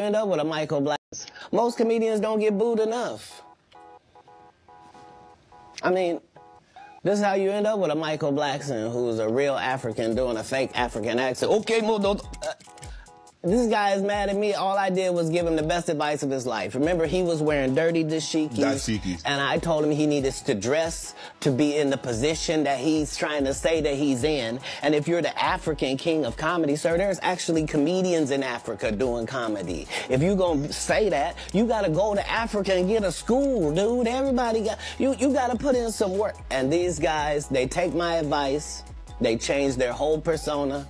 end up with a Michael Blackson. Most comedians don't get booed enough. I mean, this is how you end up with a Michael Blackson who's a real African doing a fake African accent. Okay, this guy is mad at me. All I did was give him the best advice of his life. Remember, he was wearing dirty dashikis. And I told him he needed to dress to be in the position that he's trying to say that he's in. And if you're the African king of comedy, sir, there's actually comedians in Africa doing comedy. If you're going to say that, you got to go to Africa and get a school, dude. Everybody got, you got to put in some work. And these guys, they take my advice, they change their whole persona,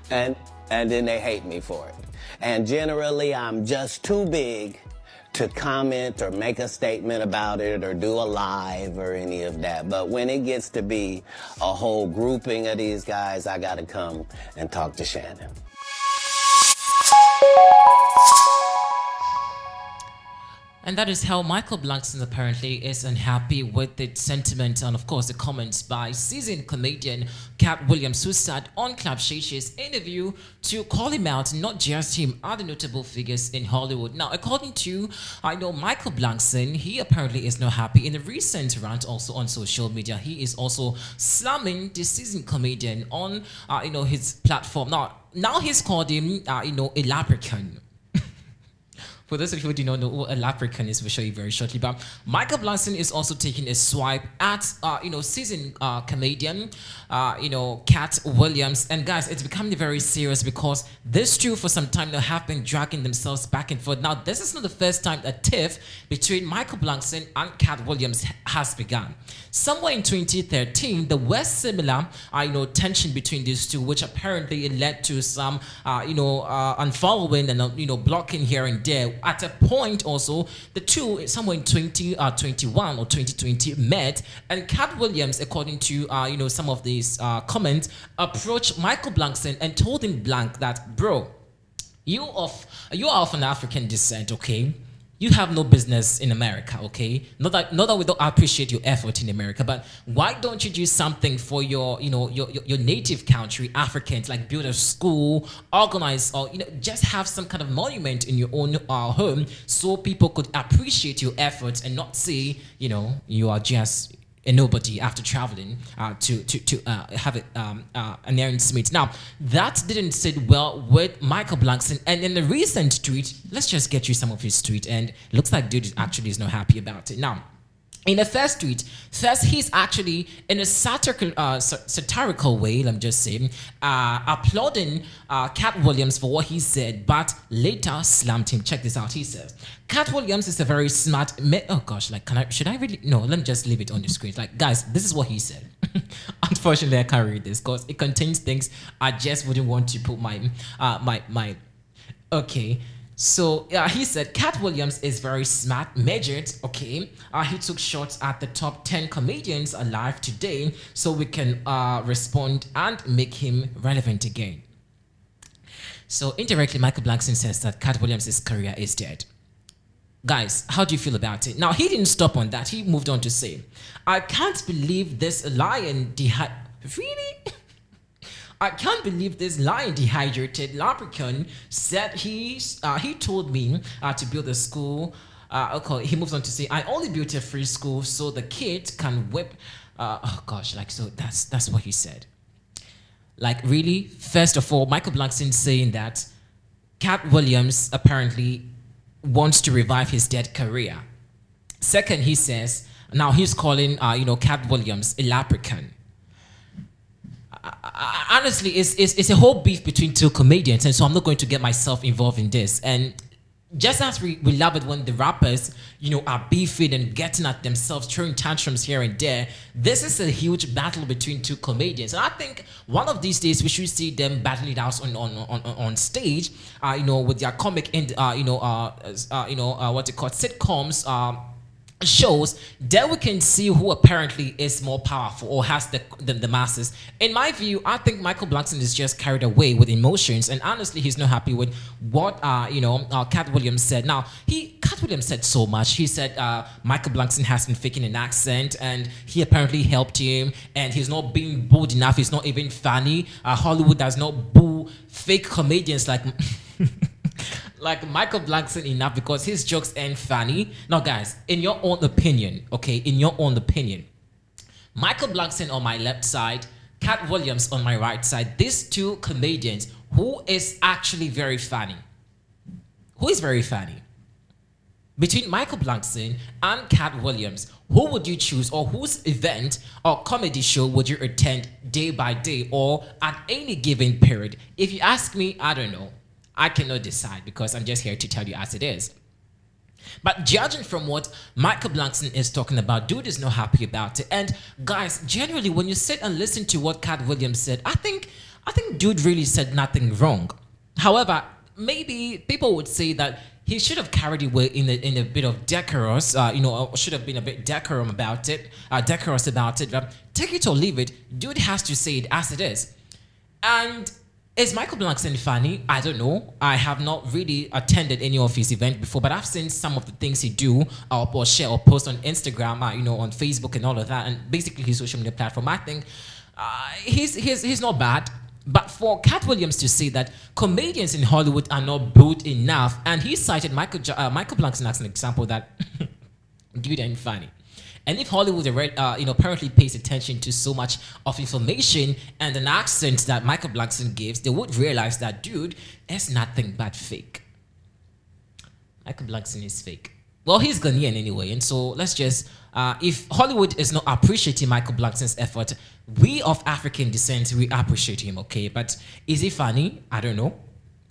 and then they hate me for it. And generally, I'm just too big to comment or make a statement about it or do a live or any of that. But when it gets to be a whole grouping of these guys, I gotta come and talk to Shannon. And that is how Michael Blackson apparently is unhappy with the sentiment and, of course, the comments by seasoned comedian Katt Williams, who sat on Club Shay-Shay's interview to call him out, not just him, other notable figures in Hollywood. Now, according to, Michael Blackson, he apparently is not happy. In a recent rant also on social media, he is also slamming the seasoned comedian on, his platform. Now he's called him, a leprechaun. For those of you who do not know what a leprechaun is, we'll show you very shortly. But Michael Blackson is also taking a swipe at, seasoned comedian, Katt Williams. And guys, it's becoming very serious because these two for some time now have been dragging themselves back and forth. Now, this is not the first time a tiff between Michael Blackson and Katt Williams has begun. Somewhere in 2013, there was similar, tension between these two, which apparently led to some, unfollowing and, blocking here and there. At a point also, the two, somewhere in 2021 or 2020, met, and Katt Williams, according to, some of these comments, approached Michael Blackson and told him blank that, bro, you are of an African descent, okay? You have no business in America, okay? Not that we don't appreciate your effort in America, but why don't you do something for your native country, Africans, like build a school, organize, or just have some kind of monument in your own home, so people could appreciate your efforts and not say, you are just a nobody after traveling to have an errands meet. Now, that didn't sit well with Michael Blackson, and in the recent tweet, let's just get you some of his tweet, and looks like dude actually is not happy about it. Now, in the first tweet, says he's actually in a satirical way, let me just say, applauding Katt Williams for what he said, but later slammed him. Check this out. He says, Katt Williams is a very smart oh gosh, like, should I really? No, let me just leave it on the screen. Like, guys, this is what he said. Unfortunately, I can't read this because it contains things I just wouldn't want to put okay. So he said, Katt Williams is very smart, measured, okay? He took shots at the top 10 comedians alive today so we can respond and make him relevant again. So indirectly, Michael Blackson says that Katt Williams' career is dead. Guys, how do you feel about it? Now, he didn't stop on that. He moved on to say, I can't believe this lion really? I can't believe this lion dehydrated leprechaun said he told me to build a school. Okay, he moves on to say, I only built a free school so the kid can whip. Oh gosh, like, so that's what he said. Like, really? First of all, Michael Blackson saying that Katt Williams apparently wants to revive his dead career. Second, he says, now he's calling, Katt Williams a leprechaun. Honestly, it's a whole beef between two comedians, and so I'm not going to get myself involved in this. And just as we love it when the rappers, are beefing and getting at themselves, throwing tantrums here and there, this is a huge battle between two comedians. And I think one of these days we should see them battling it out on stage, with their comic and what they call sitcoms, shows, then we can see who apparently is more powerful or has the masses. In my view, I think Michael Blackson is just carried away with emotions, and honestly, he's not happy with what Katt Williams said. Now, Katt Williams said so much. He said Michael Blackson has been faking an accent, and he apparently helped him, and he's not being bold enough. He's not even funny. Hollywood does not boo fake comedians like like Michael Blackson enough because his jokes ain't funny. Now, guys, in your own opinion, okay, in your own opinion, Michael Blackson on my left side, Katt Williams on my right side, these two comedians, who is actually very funny? Who is very funny? Between Michael Blackson and Katt Williams, who would you choose, or whose event or comedy show would you attend day by day or at any given period? If you ask me, I don't know. I cannot decide because I'm just here to tell you as it is. But judging from what Michael Blackson is talking about, dude is not happy about it. And guys, generally, when you sit and listen to what Katt Williams said, I think dude really said nothing wrong. However, maybe people would say that he should have carried it in a bit of decorous, should have been a bit decorous about it. But take it or leave it, dude has to say it as it is. And is Michael Blackson funny? I don't know. I have not really attended any of his events before, but I've seen some of the things he do or share or post on Instagram, on Facebook and all of that, and basically his social media platform. I think he's not bad. But for Katt Williams to say that comedians in Hollywood are not bold enough, and he cited Michael Blackson as an example that dude ain't funny. And if Hollywood apparently pays attention to so much of information and an accent that Michael Blackson gives, they would realize that dude is nothing but fake. Michael Blackson is fake. Well, he's Ghanaian anyway, and so let's just, if Hollywood is not appreciating Michael Blackson's effort, we of African descent, we appreciate him, okay? But is he funny? I don't know.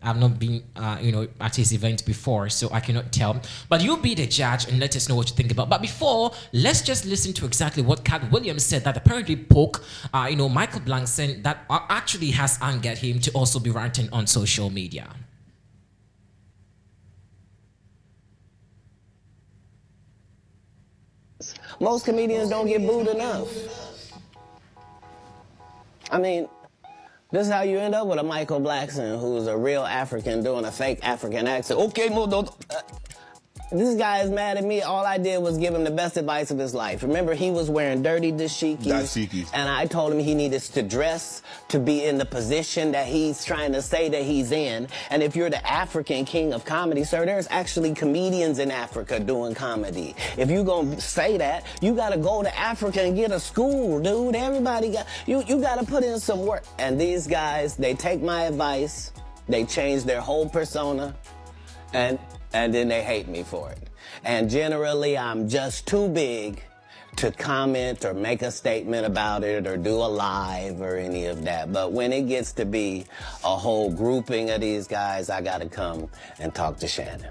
I've not been, at his event before, so I cannot tell. But you be the judge and let us know what you think about. But before, let's just listen to exactly what Katt Williams said that apparently poke, Michael Blackson, that actually has angered him to also be ranting on social media. Most comedians don't get booed enough. I mean, this is how you end up with a Michael Blackson who's a real African doing a fake African accent. Okay, this guy is mad at me. All I did was give him the best advice of his life. Remember, he was wearing dirty dashikis. And I told him he needed to dress to be in the position that he's trying to say that he's in. And if you're the African king of comedy, sir, there's actually comedians in Africa doing comedy. If you're going to say that, you got to go to Africa and get a school, dude. Everybody got, you got to put in some work. And these guys, they take my advice, they change their whole persona, and then they hate me for it. And generally, I'm just too big to comment or make a statement about it or do a live or any of that. But when it gets to be a whole grouping of these guys, I gotta come and talk to Shannon.